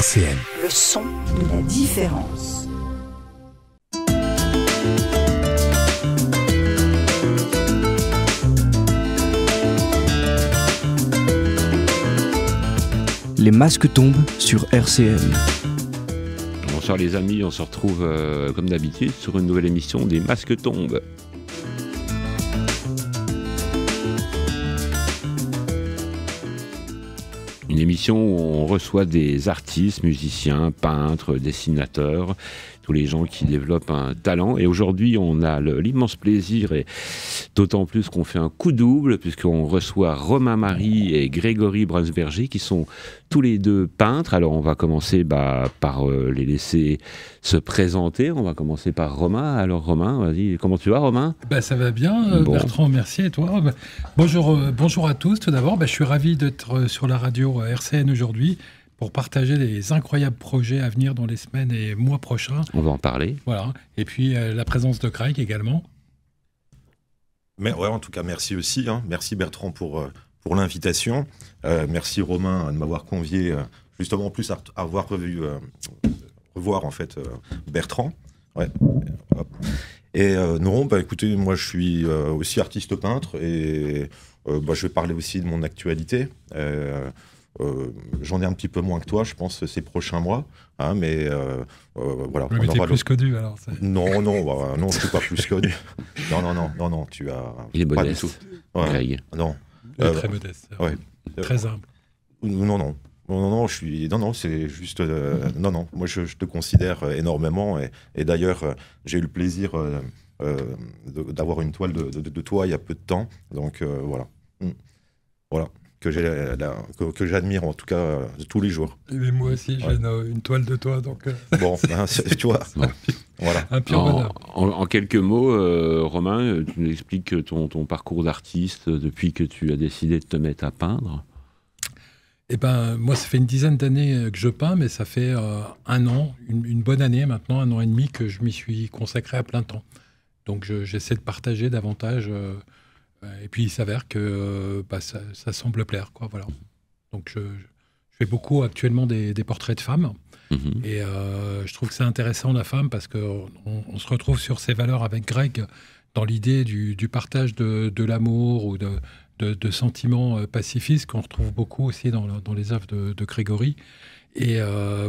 RCN. Le son de la différence. Les masques tombent sur RCN. Bonsoir les amis, on se retrouve comme d'habitude sur une nouvelle émission des Masques tombent. Une émission où on reçoit des artistes, musiciens, peintres, dessinateurs, tous les gens qui développent un talent. Et aujourd'hui, on a l'immense plaisir, et d'autant plus qu'on fait un coup double, puisqu'on reçoit Romain Marie et Grégory Brunsberger, qui sont tous les deux peintres. Alors, on va commencer par les laisser se présenter. On va commencer par Romain. Alors, Romain, vas-y, comment tu vas, Romain ? Ça va bien, bon. Bertrand, merci. Et toi ? Bonjour à tous. Tout d'abord, je suis ravi d'être sur la radio RCN aujourd'hui, pour partager les incroyables projets à venir dans les semaines et mois prochains. On va en parler. Voilà. Et puis, la présence de Craig également. Mais ouais, en tout cas, merci aussi. Merci Bertrand pour l'invitation. Merci Romain de m'avoir convié, justement en plus à avoir revoir en fait Bertrand. Ouais. Et non, écoutez, moi je suis aussi artiste peintre et je vais parler aussi de mon actualité. J'en ai un petit peu moins que toi, je pense, ces prochains mois. Mais voilà. Mais t'es plus connu, alors. Non, je suis pas plus connu. Non, tu as... Il est pas modeste. Du tout. Ouais. Non. Il est très modeste. Ouais. Très humble. Non, je suis... Non, c'est juste... Non, moi je te considère énormément. Et d'ailleurs, j'ai eu le plaisir d'avoir une toile de toi il y a peu de temps. Donc voilà. Voilà. Que j'admire en tout cas tous les jours. Et moi aussi, j'ai une toile de toi, donc... Bon, tu vois, voilà. Un pur bonheur. En quelques mots, Romain, tu nous expliques ton parcours d'artiste depuis que tu as décidé de te mettre à peindre. Moi, ça fait une dizaine d'années que je peins, mais ça fait un an, une bonne année maintenant, 1 an et demi que je m'y suis consacré à plein temps. Donc j'essaie de partager davantage... Et puis il s'avère que ça semble plaire, quoi. Voilà. Donc je fais beaucoup actuellement des portraits de femmes. Et je trouve que c'est intéressant, la femme, parce qu'on se retrouve sur ces valeurs avec Greg dans l'idée du partage de l'amour ou de sentiments pacifistes qu'on retrouve beaucoup aussi dans les œuvres de Grégory. Et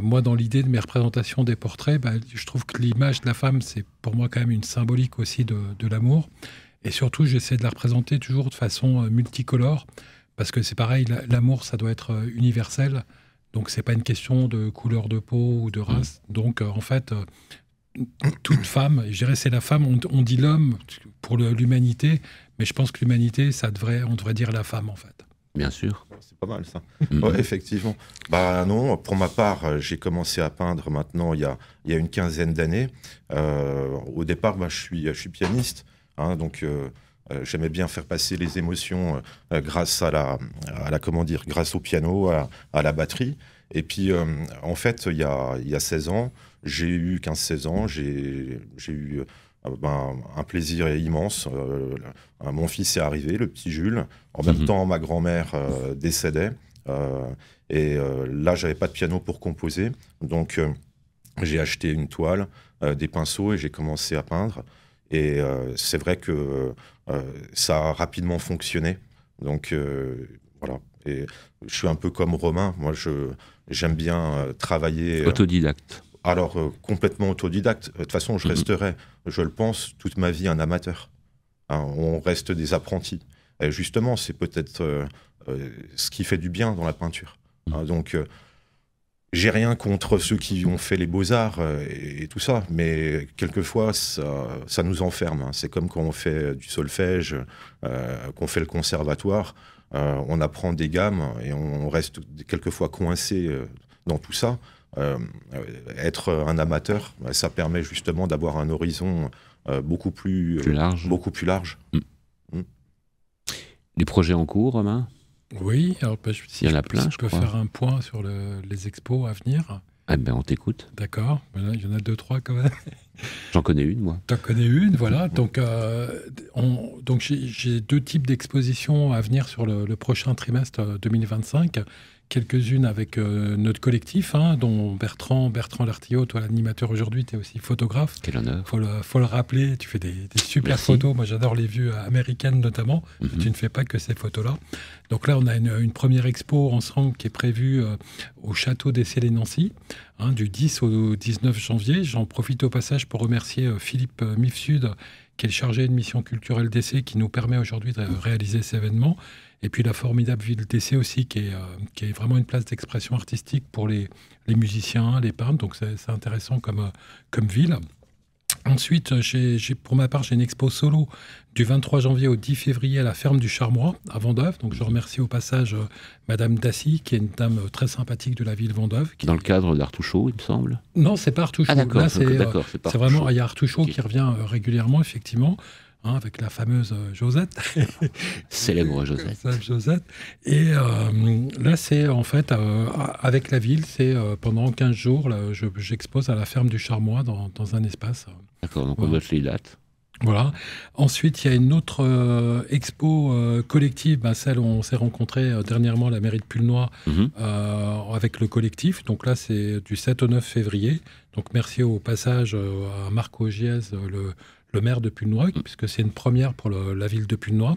moi, dans l'idée de mes représentations des portraits, je trouve que l'image de la femme, c'est pour moi quand même une symbolique aussi de l'amour. Et surtout, j'essaie de la représenter toujours de façon multicolore, parce que c'est pareil, l'amour, ça doit être universel. Donc, c'est pas une question de couleur de peau ou de race. Donc, en fait, toute femme, je dirais c'est la femme, on dit l'homme pour l'humanité, mais je pense que l'humanité, on devrait dire la femme, en fait. Bien sûr. C'est pas mal, ça. Ouais, effectivement. Non, pour ma part, j'ai commencé à peindre maintenant il y a une quinzaine d'années. Au départ, je suis pianiste. Donc j'aimais bien faire passer les émotions grâce grâce au piano, à la batterie. Et puis en fait, il y a 16 ans, j'ai eu 15-16 ans, j'ai eu un plaisir immense. Mon fils est arrivé, le petit Jules. En même temps, ma grand-mère décédait. Et là, j'avais pas de piano pour composer. Donc j'ai acheté une toile, des pinceaux et j'ai commencé à peindre. Et c'est vrai que ça a rapidement fonctionné. Donc voilà. Et je suis un peu comme Romain. Moi, j'aime bien travailler. Autodidacte. Alors, complètement autodidacte. De toute façon, je resterai, je le pense, toute ma vie un amateur. On reste des apprentis. Et justement, c'est peut-être ce qui fait du bien dans la peinture. Donc, j'ai rien contre ceux qui ont fait les beaux-arts et tout ça, mais quelquefois, ça nous enferme. C'est comme quand on fait du solfège, qu'on fait le conservatoire, on apprend des gammes et on reste quelquefois coincé dans tout ça. Être un amateur, ça permet justement d'avoir un horizon beaucoup plus large. Les projets en cours, Romain ? Oui, alors il y en a plein, je peux faire un point sur les expos à venir. On t'écoute. D'accord, il y en a 2-3 quand même. J'en connais une, moi. T'en connais une, voilà. Donc j'ai 2 types d'expositions à venir sur le prochain trimestre 2025 quelques-unes avec notre collectif, dont Bertrand Lartillot, toi l'animateur aujourd'hui, tu es aussi photographe. Quel honneur. Faut le rappeler, tu fais des super photos. Moi j'adore les vues américaines notamment. Tu ne fais pas que ces photos-là. Donc là on a une première expo ensemble qui est prévue au château d'Essey-les-Nancy, du 10 au 19 janvier. J'en profite au passage pour remercier Philippe Mifsud, qui est le chargé de mission culturelle d'Essey, qui nous permet aujourd'hui de réaliser cet événement. Et puis la formidable ville d'Essey aussi, qui est vraiment une place d'expression artistique pour les musiciens, les peintres. Donc c'est intéressant comme ville. Ensuite, pour ma part, j'ai une expo solo du 23 janvier au 10 février à la ferme du Charmois, à Vendôme. Donc je remercie au passage Madame Dassy, qui est une dame très sympathique de la ville de Vendôme. Dans le cadre d'Artouchot, il me semble. Non, c'est pas Artouchot. Ah d'accord, là, c'est vraiment, il y a Artouchot qui revient régulièrement, effectivement. Avec la fameuse Josette. Célèbre Josette. Et là, c'est en fait, avec la ville, c'est pendant 15 jours, là, j'expose à la ferme du Charmois dans un espace. D'accord, donc on note les dates. Voilà. Ensuite, il y a une autre expo collective, celle où on s'est rencontrés dernièrement à la mairie de Pulnoy avec le collectif. Donc là, c'est du 7 au 9 février. Donc merci au passage à Marc Augiez, le maire de Pulnoy, puisque c'est une première pour la ville de Pulnoy.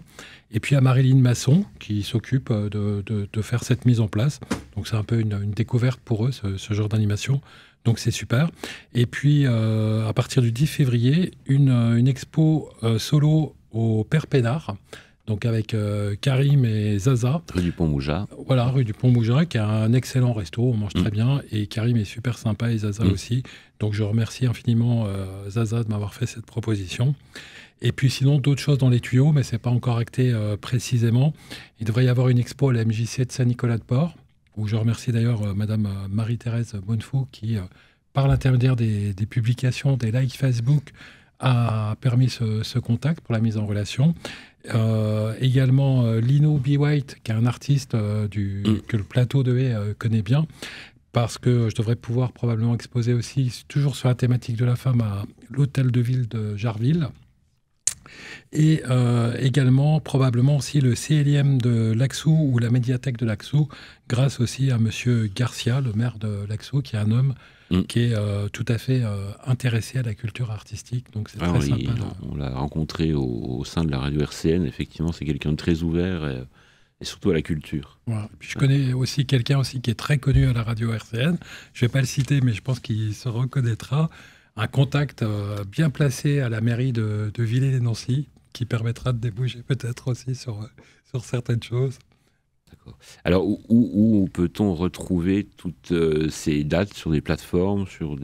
Et puis à Marilyn Masson, qui s'occupe de faire cette mise en place. Donc c'est un peu une découverte pour eux, ce genre d'animation. Donc c'est super. Et puis à partir du 10 février, une expo solo au Père Pénard, donc avec Karim et Zaza. Rue du Pont-Mouja. Voilà, rue du Pont-Mouja, qui a un excellent resto, on mange très bien. Et Karim est super sympa et Zaza aussi. Donc je remercie infiniment Zaza de m'avoir fait cette proposition. Et puis sinon, d'autres choses dans les tuyaux, mais ce n'est pas encore acté précisément. Il devrait y avoir une expo à la MJC de Saint-Nicolas-de-Port, où je remercie d'ailleurs Madame Marie-Thérèse Bonnefou, qui, par l'intermédiaire des publications, des likes Facebook, a permis ce contact pour la mise en relation. Également Lino B. White, qui est un artiste que le plateau de Haye connaît bien, parce que je devrais pouvoir probablement exposer aussi, toujours sur la thématique de la femme, à l'hôtel de ville de Jarville. Et également probablement aussi le CLIM de Laxou ou la médiathèque de Laxou, grâce aussi à Monsieur Garcia, le maire de Laxou, qui est un homme qui est tout à fait intéressé à la culture artistique. Donc c'est très sympa. On l'a rencontré au sein de la radio RCN. Effectivement, c'est quelqu'un de très ouvert et surtout à la culture. Voilà. Puis je connais aussi quelqu'un aussi qui est très connu à la radio RCN. Je ne vais pas le citer, mais je pense qu'il se reconnaîtra. Un contact bien placé à la mairie de Villers-les-Nancy, qui permettra de déboucher peut-être aussi sur certaines choses. D'accord. Alors, où peut-on retrouver toutes ces dates sur des plateformes, sur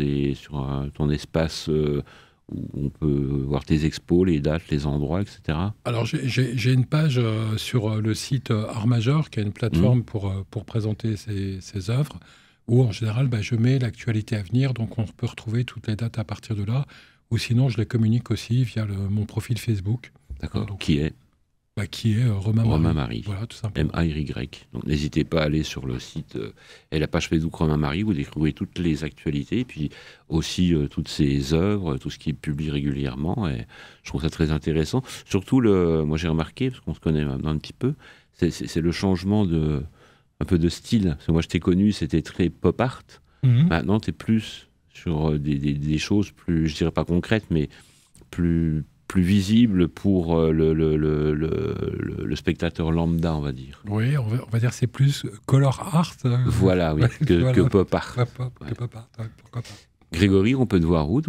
ton espace où on peut voir tes expos, les dates, les endroits, etc. Alors, j'ai une page sur le site Art Major, qui est une plateforme pour présenter ses œuvres, où en général, je mets l'actualité à venir, donc on peut retrouver toutes les dates à partir de là, ou sinon je les communique aussi via mon profil Facebook. D'accord, donc, qui est Romain Marie. Voilà, tout simplement. M-A-Y. Donc n'hésitez pas à aller sur le site et la page Facebook Romain Marie, vous découvrez toutes les actualités, et puis aussi toutes ses œuvres, tout ce qu'il publie régulièrement, et je trouve ça très intéressant. Surtout, moi j'ai remarqué, parce qu'on se connaît maintenant un petit peu, c'est le changement un peu de style. Parce que moi je t'ai connu, c'était très pop art. Maintenant tu es plus sur des choses plus, je dirais pas concrètes, mais plus visibles pour le spectateur lambda, on va dire. Oui, on va dire c'est plus color art. Voilà, oui, que pop art. Que pop art, pourquoi pas. Grégory, on peut te voir où,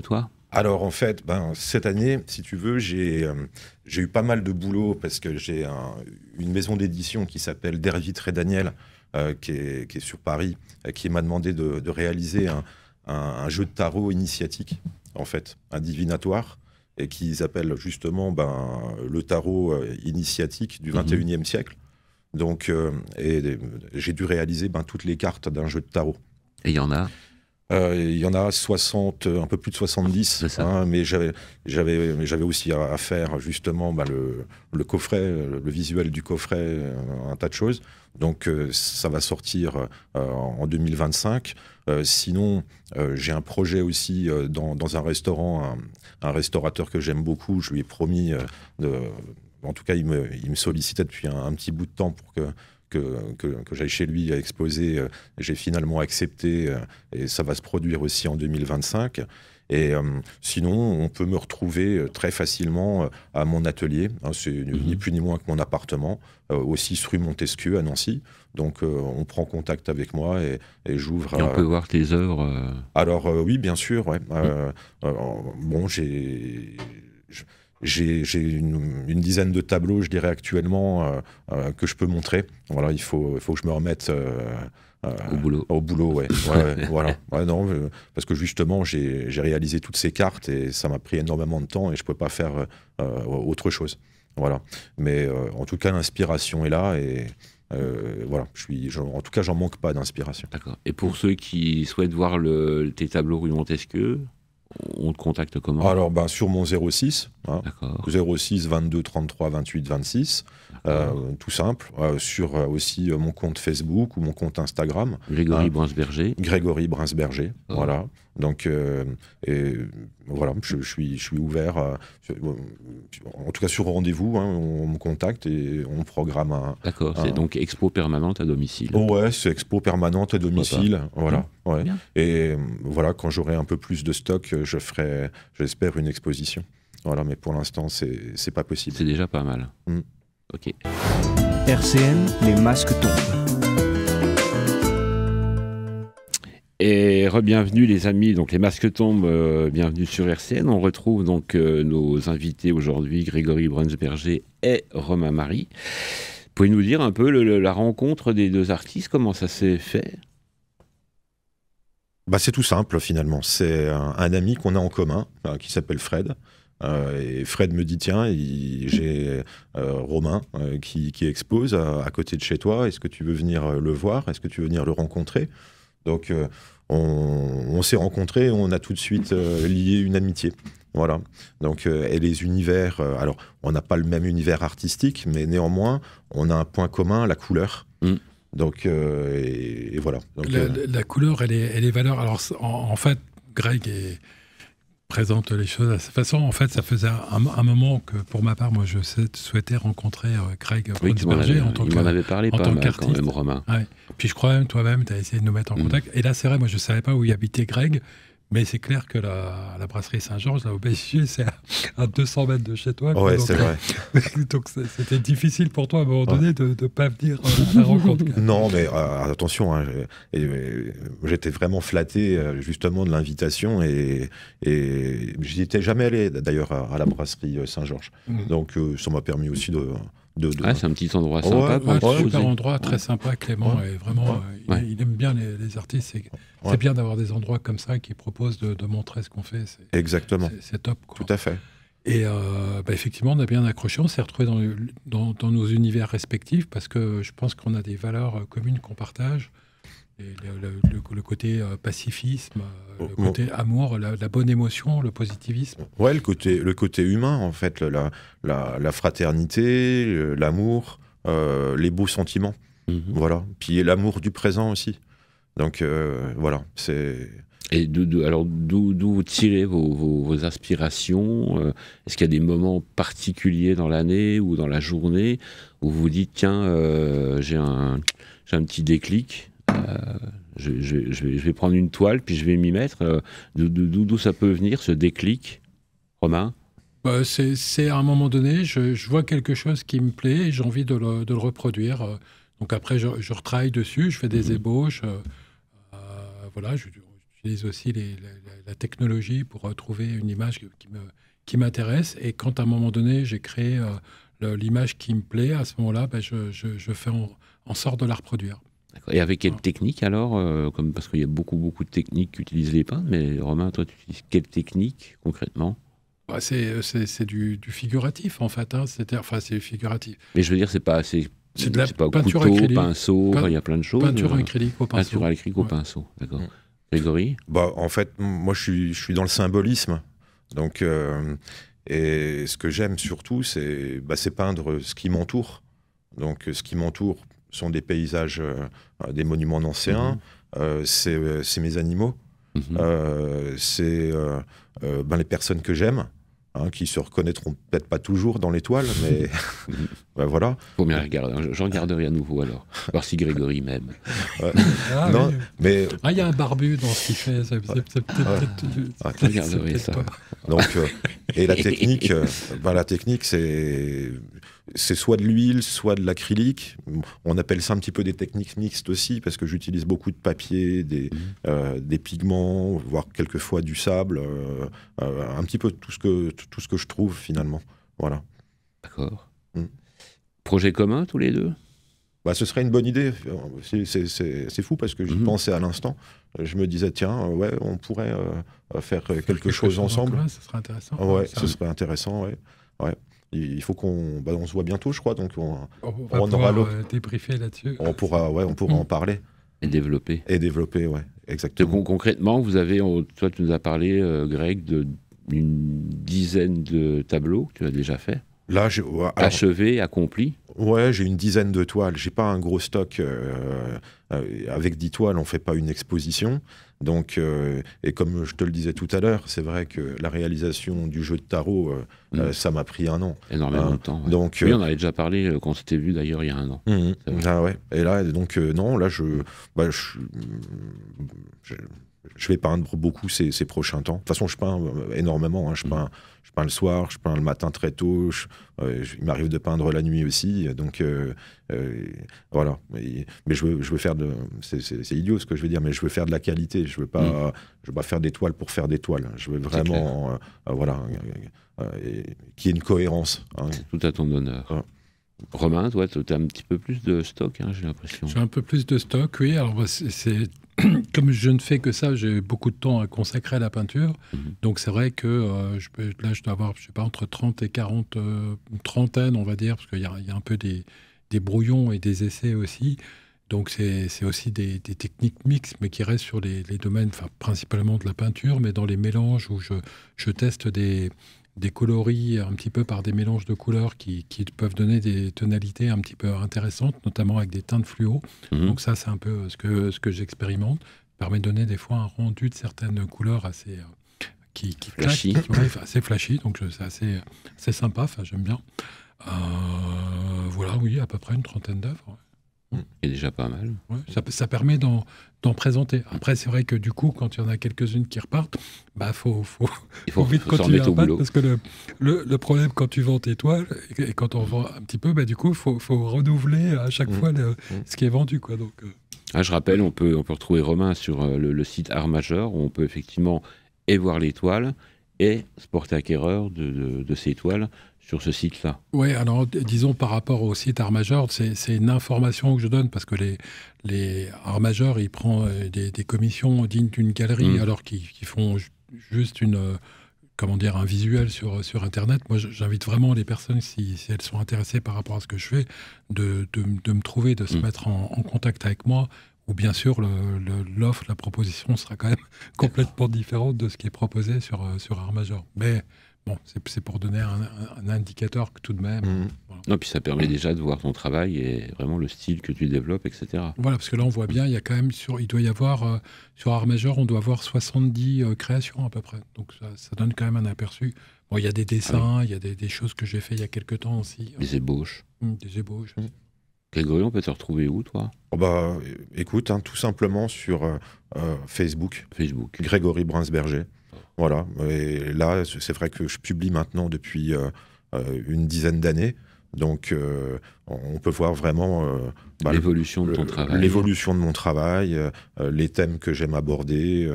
toi ? Alors en fait, cette année, si tu veux, j'ai eu pas mal de boulot parce que j'ai une maison d'édition qui s'appelle Dervitre et Daniel, qui est sur Paris, qui m'a demandé de réaliser un jeu de tarot initiatique, en fait, un divinatoire, et qu'ils appellent justement le tarot initiatique du 21e siècle. Donc, j'ai dû réaliser toutes les cartes d'un jeu de tarot. Et il y en a il y en a 60, un peu plus de 70, mais j'avais aussi à faire justement le coffret, le visuel du coffret, un tas de choses. Donc ça va sortir en 2025. Sinon, j'ai un projet aussi dans un restaurant, un restaurateur que j'aime beaucoup. Je lui ai promis, en tout cas il me sollicitait depuis un petit bout de temps pour que j'aille chez lui à exposer. J'ai finalement accepté et ça va se produire aussi en 2025. Et sinon, on peut me retrouver très facilement à mon atelier. C'est ni plus ni moins que mon appartement, au 6 rue Montesquieu à Nancy. Donc, on prend contact avec moi et j'ouvre. Et on peut voir tes œuvres Alors, oui, bien sûr. Ouais. Bon, j'ai une dizaine de tableaux, je dirais, actuellement, que je peux montrer. Voilà, il faut que je me remette au boulot. Ouais. Voilà. Ouais, non, parce que justement, j'ai réalisé toutes ces cartes et ça m'a pris énormément de temps et je ne peux pas faire autre chose. Voilà. Mais en tout cas, l'inspiration est là et voilà. En tout cas, j'en manque pas d'inspiration. D'accord. Et pour ceux qui souhaitent voir tes tableaux rue Montesquieu, on te contacte comment? Alors, sur mon 06, 06 22 33 28 26, tout simple. Sur aussi mon compte Facebook ou mon compte Instagram. Grégory Brunsberger. Grégory Brunsberger, voilà. Donc, voilà, je suis ouvert. En tout cas, sur rendez-vous, on me contacte et on programme un. D'accord, c'est donc expo permanente à domicile. Ouais, c'est expo permanente à domicile. Voilà. Ouais. Et voilà, quand j'aurai un peu plus de stock, je ferai, j'espère, une exposition. Voilà, mais pour l'instant, c'est pas possible. C'est déjà pas mal. Ok. RCN, les masques tombent. Et re-bienvenue les amis, donc les masques tombent, bienvenue sur RCN. On retrouve donc nos invités aujourd'hui, Grégory Brunsberger et Romain Marie. Pouvez-vous nous dire un peu la rencontre des deux artistes, comment ça s'est fait? C'est tout simple finalement, c'est un ami qu'on a en commun, qui s'appelle Fred. Et Fred me dit, tiens, j'ai Romain qui expose à côté de chez toi, est-ce que tu veux venir le voir, est-ce que tu veux venir le rencontrer? Donc on s'est rencontrés, on a tout de suite lié une amitié. Voilà. Donc, et les univers, alors on n'a pas le même univers artistique, mais néanmoins, on a un point commun, la couleur. Donc, et voilà. Donc, la couleur et les valeurs. Alors, en fait, Greg présente les choses à sa façon. En fait, ça faisait un moment que, pour ma part, moi, je souhaitais rencontrer Greg Brunsberger en tant qu'artiste. Il m'en avait parlé pas mal quand même, Romain. Ouais. Puis je crois même, toi-même, tu as essayé de nous mettre en contact. Et là, c'est vrai, moi, je ne savais pas où y habitait Greg. Mais c'est clair que la brasserie Saint-Georges, là, au BSG, c'est à 200 mètres de chez toi. Ouais, c'est vrai. Donc c'était difficile pour toi à un moment donné de ne pas venir à la rencontre. Non, mais attention, j'étais vraiment flatté justement de l'invitation et j'y étais jamais allé d'ailleurs à la brasserie Saint-Georges. Donc ça m'a permis aussi de c'est un petit endroit sympa. Super endroit, très sympa, Clément. Et vraiment, il aime bien les artistes. C'est bien d'avoir des endroits comme ça qui proposent de montrer ce qu'on fait. Exactement. C'est top, quoi. Tout à fait. Et effectivement, on a bien accroché. On s'est retrouvés dans nos univers respectifs parce que je pense qu'on a des valeurs communes qu'on partage. Et le côté pacifisme, le côté amour, la bonne émotion, le positivisme. Ouais, le côté humain, en fait, la fraternité, l'amour, les beaux sentiments. Voilà. Puis l'amour du présent aussi. Donc, voilà, c'est... Et alors, d'où vous tirez vos aspirations? Est-ce qu'il y a des moments particuliers dans l'année ou dans la journée où vous vous dites, tiens, j'ai un petit déclic, je vais prendre une toile, puis je vais m'y mettre. D'où ça peut venir, ce déclic, Romain? C'est à un moment donné, je vois quelque chose qui me plaît et j'ai envie de le reproduire. Donc après, je retravaille dessus, je fais des ébauches. Voilà, j'utilise aussi la technologie pour trouver une image qui m'intéresse. Et quand à un moment donné, j'ai créé l'image qui me plaît, à ce moment-là, je fais en sorte de la reproduire. Et avec quelle technique alors parce qu'il y a beaucoup de techniques qu'utilisent les peintres, mais Romain, toi, tu utilises quelle technique concrètement? C'est du figuratif en fait. C'est figuratif. Mais je veux dire, c'est pas de la peinture couteau, acrylique, pinceau, il y a plein de choses. Peinture acrylique au pinceau. Peinture acrylique au pinceau, d'accord. Grégory? En fait, moi, je suis dans le symbolisme. Donc, et ce que j'aime surtout, c'est peindre ce qui m'entoure. Donc, ce qui m'entoure sont des paysages, des monuments anciens, c'est mes animaux, c'est les personnes que j'aime. qui se reconnaîtront peut-être pas toujours dans l'étoile, mais ben voilà. Faut bien regarder. J'en regarderai à nouveau alors, voir si Grégory m'aime. Non, oui. mais il y a un barbu dans ce qu'il fait. C'est peut-être. Je regarderai ça. Donc, et la technique, c'est soit de l'huile, soit de l'acrylique. On appelle ça un petit peu des techniques mixtes aussi, parce que j'utilise beaucoup de papier, des pigments, voire quelquefois du sable, un petit peu tout ce que je trouve finalement. Voilà. D'accord. Projet commun tous les deux? Ce serait une bonne idée. C'est fou parce que j'y pensais à l'instant. Je me disais, tiens, ouais, on pourrait faire quelque chose ensemble. Ce serait intéressant. Ouais, ce serait intéressant, ouais. Il faut qu'on se voit bientôt, je crois, donc on aura débriefer là-dessus. On pourra en parler. Et développer. Ouais, exactement. Concrètement, toi tu nous as parlé, Greg, d'une dizaine de tableaux que tu as déjà fait. Là, achevé, accompli. Ouais, j'ai une dizaine de toiles. J'ai pas un gros stock. Avec 10 toiles, on fait pas une exposition. Donc, et comme je te le disais tout à l'heure, c'est vrai que la réalisation du jeu de tarot, ça m'a pris 1 an. Énormément de temps. Ouais. Donc, oui, on avait déjà parlé quand on s'était vu d'ailleurs il y a 1 an. Ouais. Et là, donc, non, là, je vais peindre beaucoup ces prochains temps. De toute façon, je peins énormément. Je peins le soir, je peins le matin très tôt. Il m'arrive de peindre la nuit aussi. Donc, voilà. Mais je veux faire c'est idiot ce que je veux dire, mais je veux faire de la qualité. Je veux pas faire des toiles pour faire des toiles. Je veux vraiment, qu'il y ait une cohérence. C'est tout à ton honneur. Romain, toi, tu as un petit peu plus de stock, j'ai l'impression. J'ai un peu plus de stock, oui. Alors, comme je ne fais que ça, j'ai beaucoup de temps à consacrer à la peinture. Donc, c'est vrai que je dois avoir, je sais pas, entre 30 et 40, une trentaine, on va dire, parce qu'il y a un peu des brouillons et des essais aussi. Donc, c'est aussi des techniques mixtes, mais qui restent sur les domaines, principalement de la peinture, mais dans les mélanges où je teste des coloris un petit peu par des mélanges de couleurs qui peuvent donner des tonalités un petit peu intéressantes, notamment avec des teintes fluo. Donc ça, c'est un peu ce que j'expérimente. Ça permet de donner des fois un rendu de certaines couleurs assez qui flashy. Assez flashy, donc c'est assez sympa, j'aime bien. Voilà, oui, à peu près une trentaine d'œuvres. C'est déjà pas mal. Ouais, ça permet d'en présenter. Après, c'est vrai que du coup, quand il y en a quelques-unes qui repartent, il faut vite continuer à peindre, parce que le problème quand tu vends tes toiles, et quand on vend un petit peu, du coup, il faut renouveler à chaque fois ce qui est vendu, quoi. Donc, je rappelle, on peut retrouver Romain sur le site Art Majeur, où on peut effectivement voir les toiles et se porter acquéreur de ces toiles sur ce site-là. Oui, alors disons par rapport au site Art Majeur, c'est une information que je donne, parce que les Art Majeur, ils prennent des commissions dignes d'une galerie, alors qu'ils font juste un visuel sur Internet. Moi, j'invite vraiment les personnes, si elles sont intéressées par rapport à ce que je fais, de me trouver, de se mettre en contact avec moi, où bien sûr l'offre, la proposition sera quand même complètement différente de ce qui est proposé sur Art Majeur. Mais bon, c'est pour donner un indicateur que tout de même... Voilà. Non, puis ça permet déjà de voir ton travail et vraiment le style que tu développes, etc. Voilà, parce que là, on voit bien, il y a quand même il doit y avoir, sur Art Majeur, on doit avoir 70 créations à peu près. Donc ça donne quand même un aperçu. Bon, il y a des dessins, il y a des choses que j'ai fait il y a quelques temps aussi. Des ébauches. Des ébauches. Grégory, on peut te retrouver où, toi ? Écoute, tout simplement sur Facebook. Grégory Brunsberger. Voilà. Et là, c'est vrai que je publie maintenant depuis une dizaine d'années. Donc, on peut voir vraiment l'évolution de ton travail. L'évolution de mon travail, les thèmes que j'aime aborder.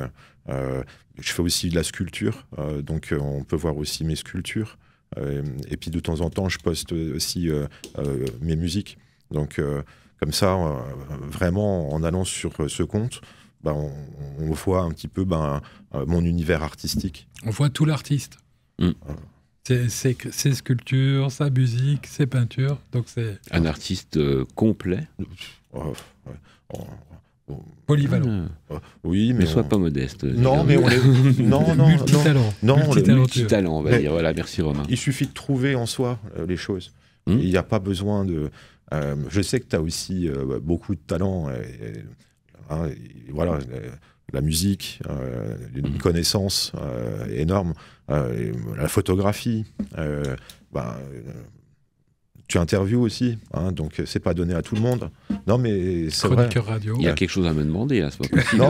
Je fais aussi de la sculpture, donc on peut voir aussi mes sculptures. Et puis de temps en temps, je poste aussi mes musiques. Donc, comme ça, vraiment, en allant sur ce compte, on voit un petit peu mon univers artistique. On voit tout l'artiste. Ses sculptures, sa musique, ses peintures. Donc c'est un artiste complet. Polyvalent. Oui, mais sois pas modeste. Non, mais on est multitalent. Multitalent, on va dire. Voilà, merci Romain. Il suffit de trouver en soi les choses. Il n'y a pas besoin de. Je sais que tu as aussi beaucoup de talent. Voilà. la musique, une connaissance énorme, la photographie. Tu interviews aussi, hein, donc c'est pas donné à tout le monde. Non, mais c'est vrai. Radio. Il y a quelque chose à me demander, là, c'est pas possible.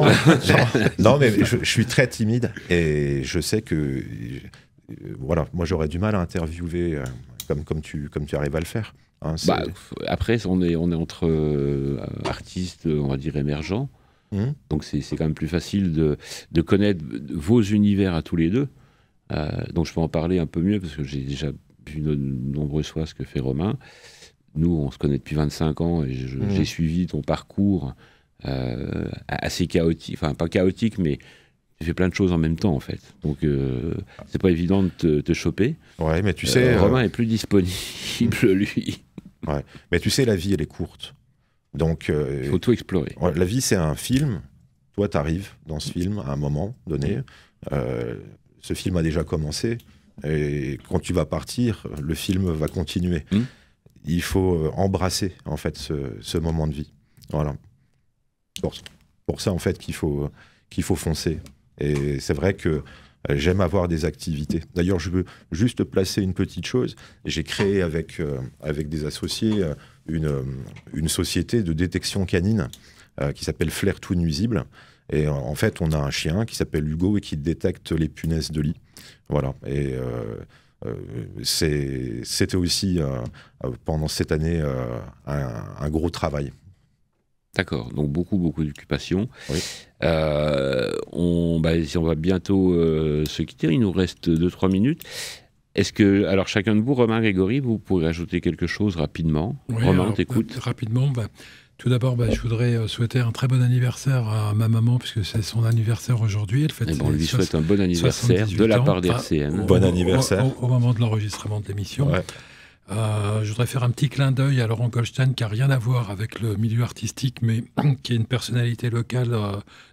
Non, mais je suis très timide et je sais que voilà, moi j'aurais du mal à interviewer comme tu arrives à le faire. Hein, après, on est entre artistes, on va dire émergents, donc c'est quand même plus facile de connaître vos univers à tous les deux. Donc je peux en parler un peu mieux parce que j'ai déjà vu de nombreuses fois ce que fait Romain. Nous, on se connaît depuis 25 ans et j'ai suivi ton parcours assez chaotique, enfin pas chaotique, mais tu fais plein de choses en même temps en fait. Donc c'est pas évident de te choper. Ouais, mais tu sais, Romain est plus disponible lui. Ouais, mais tu sais, la vie elle est courte. Donc il faut tout explorer. La vie c'est un film. Toi, tu arrives dans ce film à un moment donné. Ce film a déjà commencé. Et quand tu vas partir, le film va continuer. Il faut embrasser en fait ce moment de vie. Voilà. Pour ça en fait qu'il faut foncer. Et c'est vrai que j'aime avoir des activités. D'ailleurs, je veux juste placer une petite chose. J'ai créé avec des associés une société de détection canine qui s'appelle Flair Tout Nuisible. Et en fait, on a un chien qui s'appelle Hugo et qui détecte les punaises de lit. Voilà. Et c'était aussi, pendant cette année, un gros travail. D'accord, donc beaucoup d'occupations. Oui. On va bientôt se quitter, il nous reste 2-3 minutes. Est-ce que, alors chacun de vous, Romain, Grégory, vous pourrez ajouter quelque chose rapidement? Oui, Romain, t'écoute. Rapidement, tout d'abord, je voudrais souhaiter un très bon anniversaire à ma maman, puisque c'est son anniversaire aujourd'hui. Elle fête on lui souhaite un bon anniversaire de la part d'RCN. Bon anniversaire. Au moment de l'enregistrement de l'émission. Ouais. Je voudrais faire un petit clin d'œil à Laurent Goldstein, qui n'a rien à voir avec le milieu artistique, mais qui est une personnalité locale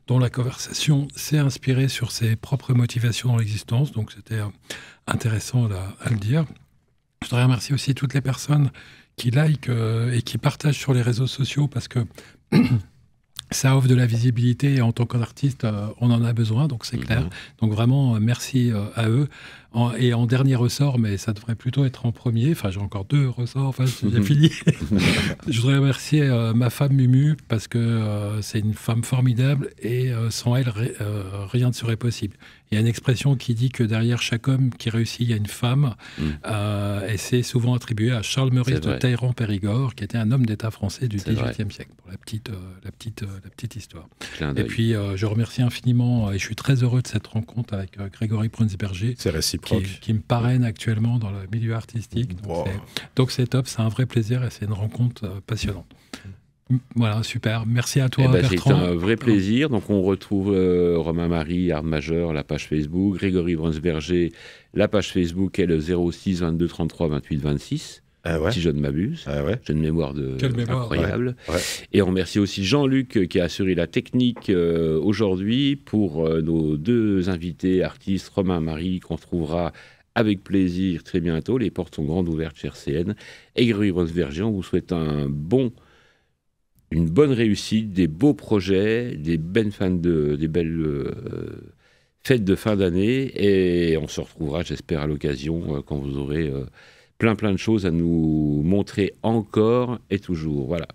dont la conversation s'est inspirée sur ses propres motivations dans l'existence. Donc c'était intéressant à le dire. Je voudrais remercier aussi toutes les personnes qui like et qui partagent sur les réseaux sociaux, parce que ça offre de la visibilité et en tant qu'artiste, on en a besoin, donc c'est clair. Donc vraiment, merci à eux. Et en dernier ressort, mais ça devrait plutôt être en premier, enfin j'ai encore 2 ressorts, enfin j'ai fini. Je voudrais remercier ma femme Mumu, parce que c'est une femme formidable et sans elle, rien ne serait possible. Il y a une expression qui dit que derrière chaque homme qui réussit, il y a une femme, et c'est souvent attribué à Charles Meurice de Taïran-Périgord, qui était un homme d'État français du XVIIIe siècle, pour la petite histoire. Et puis je remercie infiniment, et je suis très heureux de cette rencontre avec Grégory Brunsberger. C'est réciproque. Qui me parraine actuellement dans le milieu artistique. Donc c'est top, c'est un vrai plaisir et c'est une rencontre passionnante. Voilà, super. Merci à toi, Bertrand. C'est un vrai plaisir. Donc on retrouve Romain Marie, Art Majeur, la page Facebook, Grégory Brunsberger, la page Facebook est le 06 22 33 28 26. Si je ne m'abuse. J'ai une mémoire incroyable. Ouais. Et on remercie aussi Jean-Luc qui a assuré la technique aujourd'hui pour nos 2 invités artistes, Romain Marie, qu'on retrouvera avec plaisir très bientôt. Les portes sont grandes ouvertes chez RCN. Et Grégory Brunsberger, on vous souhaite une bonne réussite, des beaux projets, des belles fêtes de fin d'année. Et on se retrouvera, j'espère, à l'occasion quand vous aurez plein de choses à nous montrer encore et toujours. Voilà.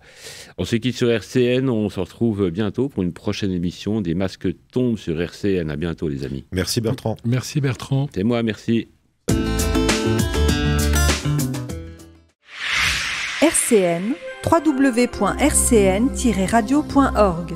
On se quitte sur RCN, on se retrouve bientôt pour une prochaine émission. Des masques tombent sur RCN. À bientôt les amis. Merci Bertrand. Merci Bertrand. C'est moi, merci. RCN, www.rcn-radio.org